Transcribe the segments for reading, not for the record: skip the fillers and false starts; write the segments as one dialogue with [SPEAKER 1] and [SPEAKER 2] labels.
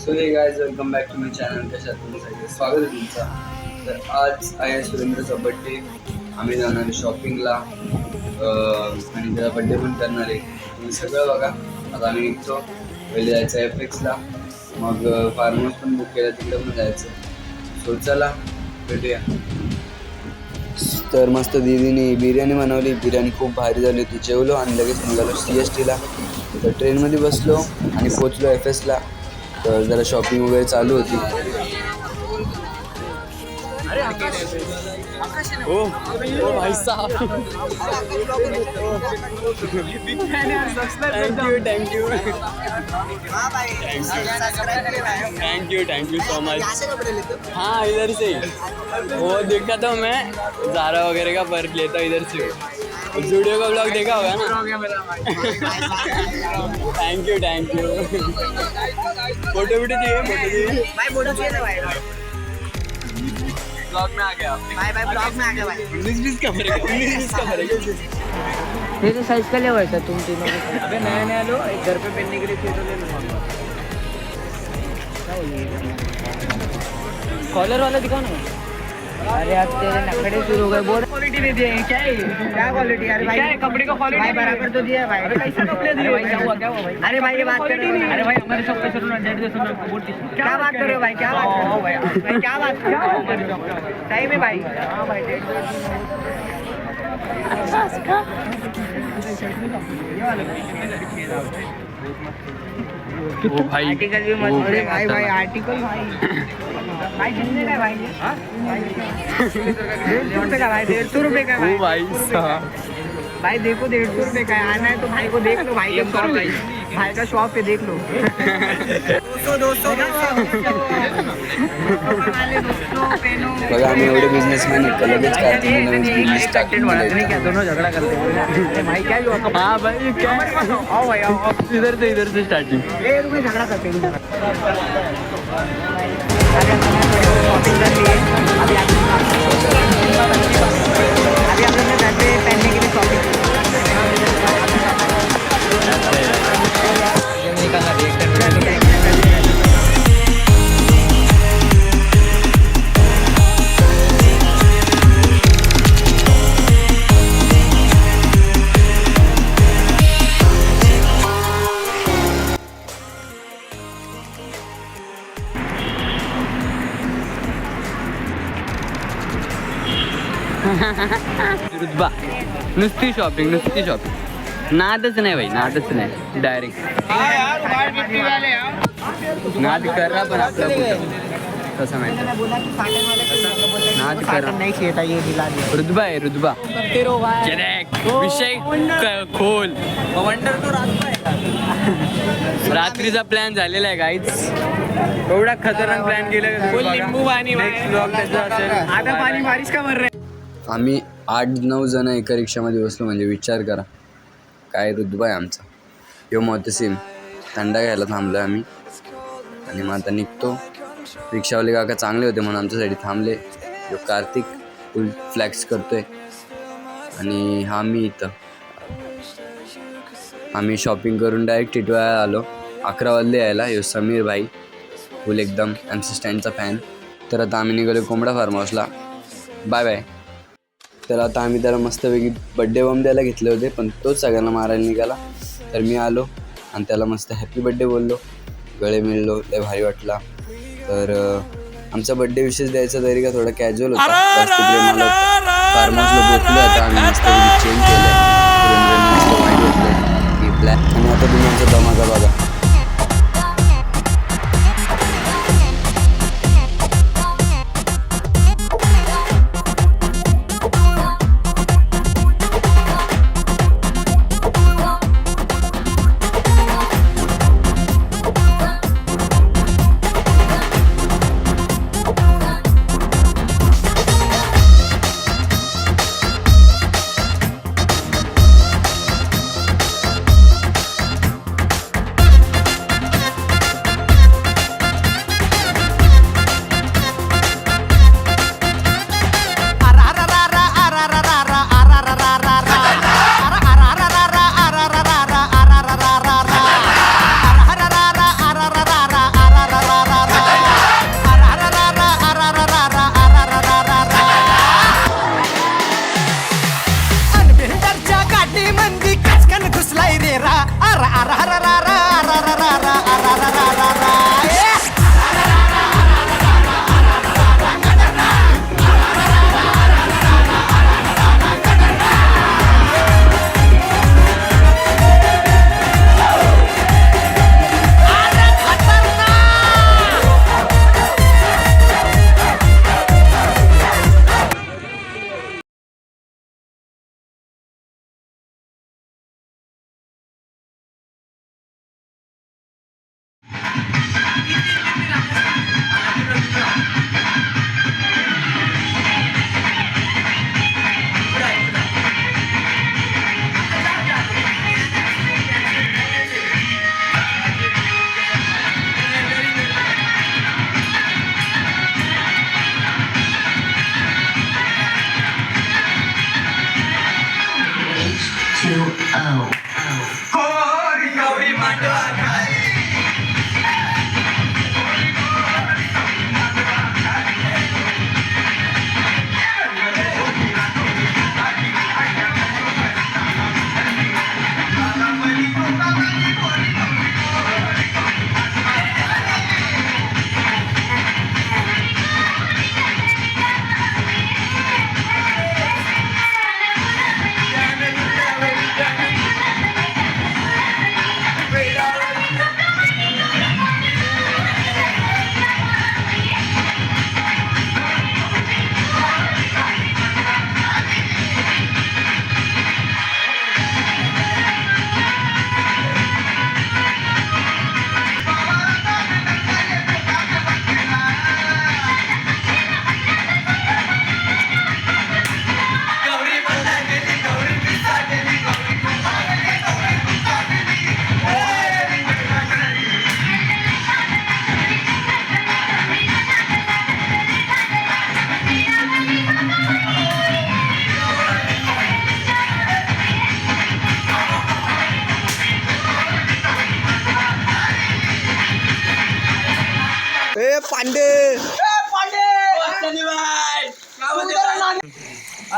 [SPEAKER 1] So hey guys welcome back to my channel. कशा तुम्ही सगळे? स्वागत आहे तुमचं. तर आज आहे सुरेंद्रचा बड्डे. आम्ही जाणार आहे शॉपिंगला आणि त्याचा बड्डे पण करणार आहे. तुम्ही सगळं बघा. आता आम्ही निघतो. पहिले जायचं FXला, मग फार्म हाऊस पण बुक केलं, तिकडे पण जायचं. सो चला भेटूया. तर मस्त दीदीने बिर्याणी बनवली. बिर्याणी खूप भारी झाली होती. जेवलो आणि लगेच निघालो CSTला. तर ट्रेनमध्ये बसलो आणि पोचलो FSला. तर जरा शॉपिंग वगैरे चालू होती.
[SPEAKER 2] ओ भाई साहब, थैंक यू सो मच. हाँ इधर से वो देखा तो मैं ज़ारा वगैरह का पर्स लेता हूँ इधर से. वीडियो का ब्लॉग देखा होगा ना. Thank you. फोटो चाहिए
[SPEAKER 3] फोटो चाहिए था भाई.
[SPEAKER 2] ब्लॉग में आ गया.
[SPEAKER 3] भाई ब्लॉग में आ गया भाई.
[SPEAKER 2] 19-20 का फर्क है.
[SPEAKER 3] मेरे साइज का ले वैसा तुम तीनों को.
[SPEAKER 2] अबे नया लो, एक घर पे पहनने के लिए चाहिए तो ले लो.
[SPEAKER 3] कॉलर वाला दिखाओ ना. अरे अब तेरे नखड़े शुरू हो गए. बहुत क्वालिटी दे दिए. क्या है क्या क्वालिटी? अरे भाई क्या है कपड़े का क्वालिटी भाई बराबर तो दिया भाई. अरे कैसा कपड़े दिए भाई? क्या हुआ भाई? अरे भाई ये बात कर रहे हो? अरे भाई हमारे शॉप पे चलो ना. क्या बात कर रहे हो भाई? क्या बात कर रहे हो भाई? क्या बात कर रहे हो? सही में भाई. हाँ भाई
[SPEAKER 2] ओ भाई
[SPEAKER 3] आर्टिकल भी मत. अरे भाई आर्टिकल भाई जितने का भाई? 150 का भाई. 150 रुपये का
[SPEAKER 2] ओ भाई साहब.
[SPEAKER 3] भाई देखो 150 रुपये का आना है तो भाई को देख लो. भाई का शॉप है. भाई का शॉप पे देख लो. 200
[SPEAKER 1] बघा आम्ही एवढे बिझनेसमॅन आहेत, लगेच काय बिझनेस स्टार्टिंग
[SPEAKER 3] क्या दोनों झगड़ा करते हैं भाई. क्या हुआ?
[SPEAKER 2] हाँ भाई क्या.
[SPEAKER 3] आओ भाई आओ.
[SPEAKER 2] इधर से स्टार्टिंग.
[SPEAKER 3] ये रुपये झगड़ा करते हैं. शॉपिंग कर लिए. अभी आप लोग ने घर पे पहनने के लिए शॉपिंग.
[SPEAKER 2] रुतबा नुसती शॉपिंग. नादच नाही भाई, नादच नाही. डायरेक्ट नाद कर रहा पण आपला कसं माहिती नाद कर रहा.
[SPEAKER 3] नहीं चाहिए था ये दिला दिया.
[SPEAKER 2] रुतबा आहे रुतबा. विषय खोल.
[SPEAKER 3] वंडर तो
[SPEAKER 2] रात्रीचा प्लॅन झालेला आहे गाईज. एवढा खतरनाक प्लॅन केला.
[SPEAKER 3] लिंबू पाणी
[SPEAKER 2] आता
[SPEAKER 3] पाणी बारिश का भर रहा है.
[SPEAKER 1] आम्ही 8-9 जण एका रिक्षामध्ये बसलो. म्हणजे विचार करा काय रुतबा आहे आमचा. यो मोतसिम थंडा घ्यायला थांबलो आम्ही आणि मग आता निघतो. रिक्षावाले काका चांगले होते म्हणून आमच्यासाठी थांबले. यो कार्तिक फुल फ्लॅक्स करतोय आणि हा मी इथं. आम्ही शॉपिंग करून डायरेक्ट टिटवाळ्याला आलो. 11 वाजले यायला. यो समीर भाई फुल एकदम MC स्टँडचा फॅन. तर आता आम्ही निघालो कोंबडा फार्म हाऊसला. बाय. तर आता आम्ही त्याला मस्तपैकी बड्डे बॉम्ब द्यायला घेतले होते, पण तोच सगळ्यांना मारायला निघाला. तर मी आलो आणि त्याला मस्त हॅपी बड्डे बोललो. गळे मिळलो, लय भारी वाटला. तर आमचा बड्डे विशेष द्यायचा तरीका थोडा कॅज्युअल होता. जास्त प्रेमाला फार्म हाऊसला पोचलो. आता आम्ही मस्तपैकी चेंज केलं. मस्त वाईट घेतलं मी ब्लॅक. आणि आता तुम्ही आमचा धमाका बघा.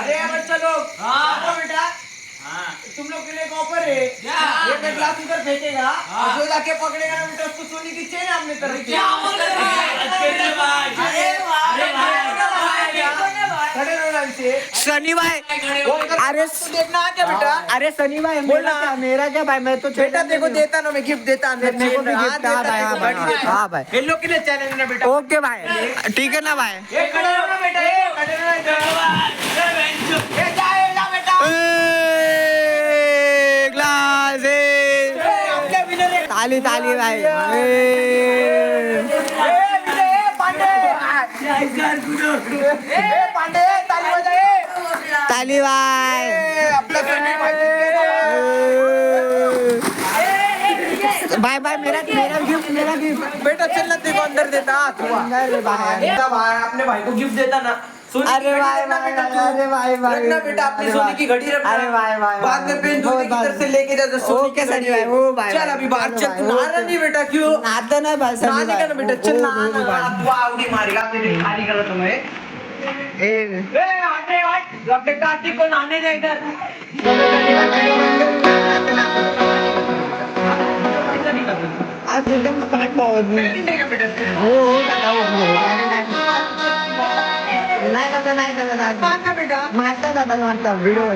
[SPEAKER 3] अरे बच्चा लोग हाँ बेटा तुम लोग के लिए एक ऑफर है ये ग्लास उधर फेंकेगा और जो जाके पकड़ेगा ना बेटा उसको सोने की चेन हमने तरफ क्या खड़े रहो ना इसे सनी भाई अरे देखना क्या बेटा अरे सनी भाई बोलना मेरा क्या भाई मैं तो बेटा देखो देता ना मैं गिफ्ट देता मेरे को भी गिफ्ट हाँ भाई इन लोग के लिए चैलेंज ना बेटा ओके भाई ठीक है ना भाई ये खड़े रहो ना बेटा ये खड़े रहो ये जाएगा बेटा ग्लास ताली ताली भाई पांडे ताली बजाए ताली भाई बाय बाय मेरा गिफ्ट बेटा चल ना देखो अंदर देता अपने भाई को गिफ्ट देता ना अरे भाई रखना बेटा अपनी सोने की घड़ी रखना अरे भाई बाद में पेन दूसरे की तरफ से लेके जाता सोने के सनी भाई वो भाई चल अभी बाहर चल तू नारा नहीं बेटा क्यों नाता ना भाई नाने का ना बेटा चल ना तू आवड़ी मारेगा तेरी खाली कर तुम्हें ए हटे हट अपने कार्तिक को नहाने दे इधर आज एकदम काट पावत हो नाही बेटा मारता व्हिडिओ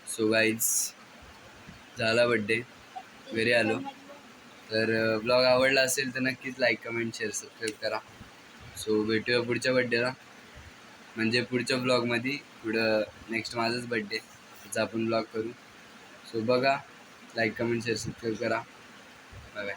[SPEAKER 1] सो गाईज झाला बड्डे घरी आलो तर ब्लॉग आवडला असेल तर नक्कीच लाईक कमेंट शेअर सबस्क्राईब करा. सो भेटूया पुढच्या बड्डेला म्हणजे पुढच्या ब्लॉगमध्ये पुढं नेक्स्ट माझाच बड्डे त्याचा आपण ब्लॉग करू. सो बघा लाईक कमेंट शेअर सबस्क्राईब करा. Bye bye.